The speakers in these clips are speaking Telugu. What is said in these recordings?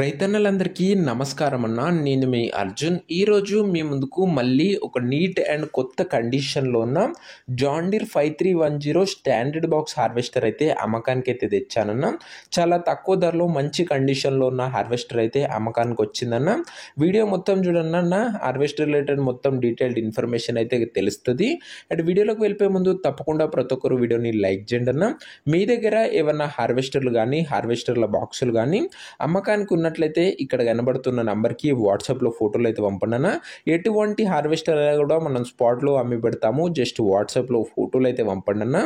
రైతన్నలందరికీ నమస్కారం అన్న. నేను మీ అర్జున్. ఈరోజు మీ ముందుకు మళ్ళీ ఒక నీట్ అండ్ కొత్త కండిషన్లో ఉన్న John Deere 5310 standard box harvester అయితే అమ్మకానికి అయితే తెచ్చానన్న. చాలా తక్కువ ధరలో మంచి కండిషన్లో ఉన్న హార్వెస్టర్ అయితే అమ్మకానికి వచ్చిందన్న. వీడియో మొత్తం చూడండి అన్న. హార్వెస్టర్ రిలేటెడ్ మొత్తం డీటెయిల్డ్ ఇన్ఫర్మేషన్ అయితే తెలుస్తుంది. అండ్ వీడియోలోకి వెళ్ళిపోయే ముందు తప్పకుండా ప్రతి ఒక్కరు వీడియోని లైక్ చేయండి అన్న. మీ దగ్గర ఏమన్నా హార్వెస్టర్లు కానీ హార్వెస్టర్ల బాక్సులు కానీ అమ్మకానికి ఉన్నట్లయితే ఇక్కడ కనబడుతున్న నంబర్కి వాట్సాప్లో ఫోటోలు అయితే పంపండి. ఎటువంటి హార్వెస్టర్ కూడా మనం స్పాట్లో అమ్మి పెడతాము. జస్ట్ వాట్సాప్లో ఫోటోలు అయితే పంపండి.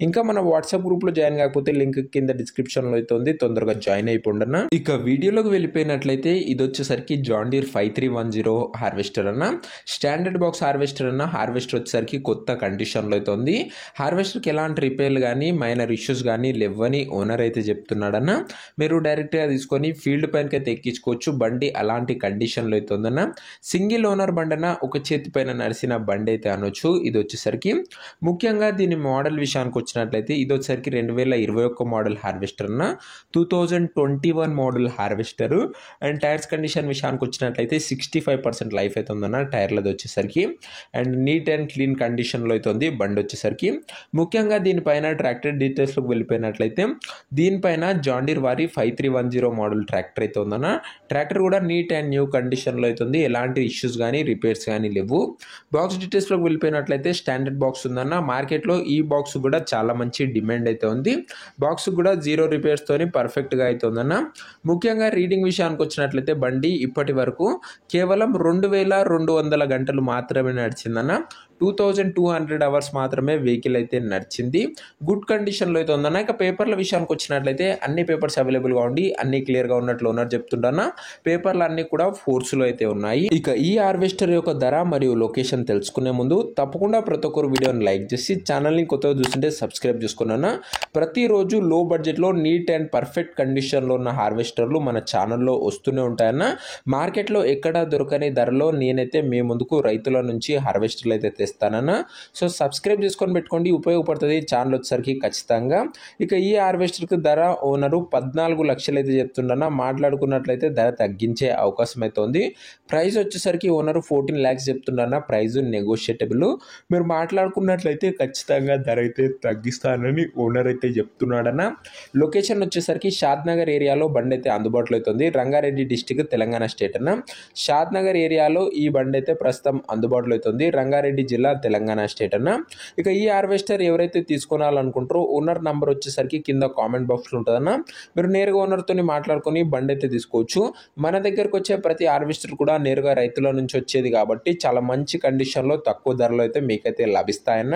ఇంకా మన వాట్సాప్ గ్రూప్లో జాయిన్ కాకపోతే లింక్ కింద డిస్క్రిప్షన్లో అయితే ఉంది, తొందరగా జాయిన్ అయిపోండి. ఇక వీడియోలోకి వెళ్ళిపోయినట్లయితే ఇది వచ్చేసరికి జాన్ డీర్ 5310 హార్వెస్టర్ అన్న. స్టాండర్డ్ బాక్స్ హార్వెస్టర్ అన్న. హార్వెస్టర్ వచ్చేసరికి కొత్త కండిషన్లో అయితే ఉంది. హార్వెస్టర్కి ఎలాంటి రిపేర్లు కానీ మైనర్ ఇష్యూస్ కానీ లేవని ఓనర్ అయితే చెప్తున్నాడన్న. మీరు డైరెక్ట్గా తీసుకొని ఫీల్డ్ పైనకి అయితే ఎక్కించుకోవచ్చు. బండి అలాంటి కండిషన్లో అయితే ఉందన్న. సింగిల్ ఓనర్ బండి అన్న, ఒక చేతి పైన నడిచిన బండి అయితే అనొచ్చు. ఇది వచ్చేసరికి ముఖ్యంగా దీని మోడల్ విషయానికి వచ్చినట్లయితే ఇది వచ్చేసరికి 2021 మోడల్ హార్వెస్టర్ అన్న. 2021 model harvester. And tyres condition విషయానికి వచ్చినట్లయితే 65% లైఫ్ అయితే ఉందన్న టైర్లది వచ్చేసరికి. అండ్ నీట్ అండ్ క్లీన్ కండిషన్లో అయితే ఉంది బండి వచ్చేసరికి. ముఖ్యంగా దీనిపైన ట్రాక్టర్ డీటెయిల్స్లోకి వెళ్ళిపోయినట్లయితే దీనిపైన జాన్ డీర్ వారి 5310 మోడల్ ట్రాక్టర్ అయితే ఉందన్న. ట్రాక్టర్ కూడా నీట్ అండ్ న్యూ కండిషన్లో అవుతుంది. ఎలాంటి ఇష్యూస్ కానీ రిపేర్స్ కానీ లేవు. బాక్స్ డీటెయిల్స్లోకి వెళ్ళిపోయినట్లయితే స్టాండర్డ్ బాక్స్ ఉందన్న. మార్కెట్లో ఈ బాక్స్ కూడా చాలా మంచి డిమాండ్ అయితే ఉంది. బాక్స్ కూడా 0 రిపేర్స్ తోని పర్ఫెక్ట్గా అయితే ఉందన్న. ముఖ్యంగా రీడింగ్ విషయానికి వచ్చినట్లయితే బండి ఇప్పటి వరకు కేవలం 2200 గంటలు మాత్రమే నడిచిందన్న. 2200 అవర్స్ మాత్రమే వెహికల్ అయితే నడిచింది. గుడ్ కండిషన్లో అయితే ఉందన్న. ఇక పేపర్ల విషయానికి వచ్చినట్లయితే అన్ని పేపర్స్ అవైలబుల్గా ఉండి అన్ని క్లియర్గా ఉన్నట్లు ఓనర్ చెప్తుండన్నా. పేపర్లు అన్ని కూడా ఫోర్స్లో అయితే ఉన్నాయి. ఇక ఈ హార్వెస్టర్ యొక్క ధర మరియు లొకేషన్ తెలుసుకునే ముందు తప్పకుండా ప్రతి ఒక్కరు వీడియోని లైక్ చేసి ఛానల్ని కొత్తగా చూస్తుంటే సబ్స్క్రైబ్ చేసుకున్నా. ప్రతిరోజు లో బడ్జెట్లో నీట్ అండ్ పర్ఫెక్ట్ కండిషన్లో ఉన్న హార్వెస్టర్లు మన ఛానల్లో వస్తూనే ఉంటాయన్న. మార్కెట్లో ఎక్కడ దొరకని ధరలో నేనైతే మీ ముందుకు రైతుల నుంచి హార్వెస్టర్లు అయితే తెస్తానన్నా. సో సబ్స్క్రైబ్ చేసుకొని పెట్టుకోండి, ఉపయోగపడుతుంది ఛానల్ వచ్చేసరికి ఖచ్చితంగా. ఇక ఈ హార్వెస్టర్కి ధర ఓనరు 14 లక్షలు అయితే చెప్తుండన్నా. మాట్లాడుకున్నట్లయితే ధర తగ్గించే అవకాశం అయితే ఉంది. ప్రైస్ వచ్చేసరికి ఓనరు 14 lakhs చెప్తుండన్నా. ప్రైస్ నెగోషియేటబుల్. మీరు మాట్లాడుకున్నట్లయితే ఖచ్చితంగా ధర అయితే తగ్గిస్తానని ఓనర్ అయితే చెప్తున్నాడన్న. లొకేషన్ వచ్చేసరికి షాద్ నగర్ ఏరియాలో బండి అయితే అందుబాటులో అవుతుంది. రంగారెడ్డి డిస్టిక్, తెలంగాణ స్టేట్ అన్న. షాద్ నగర్ ఏరియాలో ఈ బండి అయితే ప్రస్తుతం అందుబాటులో అవుతుంది. రంగారెడ్డి జిల్లా, తెలంగాణ స్టేట్ అన్న. ఇక ఈ హార్వెస్టర్ ఎవరైతే తీసుకోవాలనుకుంటారో ఓనర్ నంబర్ వచ్చేసరికి కింద కామెంట్ బాక్స్లో ఉంటుందన్న. మీరు నేరుగా ఓనర్తో మాట్లాడుకొని బండి అయితే తీసుకోవచ్చు. మన దగ్గరకు వచ్చే ప్రతి హార్వెస్టర్ కూడా నేరుగా రైతుల నుంచి వచ్చేది కాబట్టి చాలా మంచి కండిషన్లో తక్కువ ధరలో అయితే మీకైతే లభిస్తాయన్న.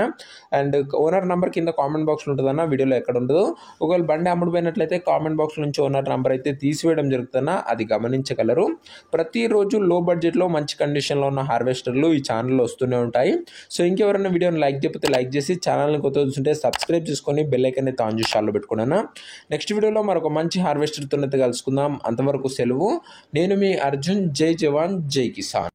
అండ్ ఓనర్ నంబర్ కింద కామెంట్ బాక్స్లో ఉంటుందన్న. వీడియోలో ఎక్కడ ఉండదు. ఒకవేళ బండి అమ్ముడుపోయినట్లయితే కామెంట్ బాక్స్ నుంచి ఓనర్ నంబర్ అయితే తీసివేయడం జరుగుతుందన్న. అది గమనించగలరు. ప్రతిరోజు లో బడ్జెట్లో మంచి కండిషన్లో ఉన్న హార్వెస్టర్లు ఈ ఛానల్లో వస్తూనే ఉంటాయి. సో ఇంకెవరైనా వీడియోని లైక్ చేయకపోతే లైక్ చేసి ఛానల్ని కొత్త చూస్తుంటే సబ్స్క్రైబ్ చేసుకొని బెల్ ఐకాన్ అయితే ఆన్ చేసి ఆన్లో పెట్టుకున్నాను. నెక్స్ట్ వీడియోలో మరొక మంచి హార్వెస్టర్తో అయితే కలుసుకుందాం. అంతవరకు సెలవు. నేను మీ అర్జున్. జై జవాన్, జై కిసాన్.